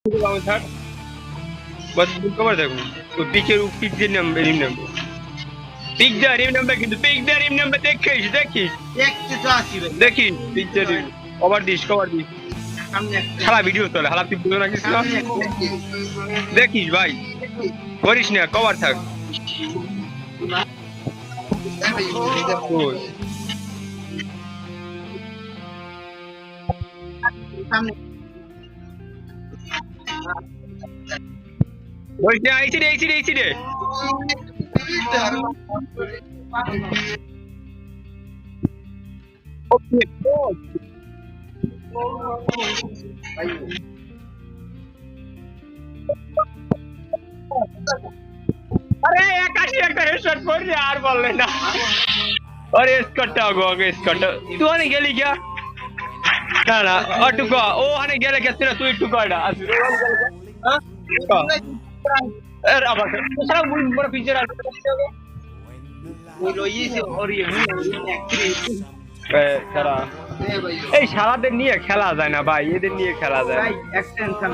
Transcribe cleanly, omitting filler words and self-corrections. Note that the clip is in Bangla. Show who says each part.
Speaker 1: থাক बस कवर देखो तो पिक्चर पिक दे नंबर रिम नंबर पिक दे रिम नंबर কিন্তু पिक दे रिम नंबर দেখিস
Speaker 2: দেখতে তো আসি ভাই
Speaker 1: দেখিস পিকচার কভার দিস
Speaker 2: সামনে একটা
Speaker 1: শালা ভিডিও চলে শালা তুই ভিডিও রাখিস না
Speaker 2: সামনে একটা
Speaker 1: দেখিস ভাই করিস না কভার থাক ওই
Speaker 2: সামনে
Speaker 1: বলছি না আইছি রে ওকে अरे एकाशी একটা হেডশট করলি আর বললে না अरे স্কটটা স্কটটা তুই আনে গেলি কি না না অটুকো ও আনে গেলে কি তুই টুকাটা আসি হ্যাঁ এর আবার সারা মুই বড় পিকচার আছে
Speaker 2: ওই রইছে ওরি অ্যাক্ট্রেস
Speaker 1: সারা
Speaker 2: এ ভাই
Speaker 1: এই শালাদের নিয়ে খেলা যায় না ভাই এদের নিয়ে খেলা যায়
Speaker 2: ভাই এক্সটেনশন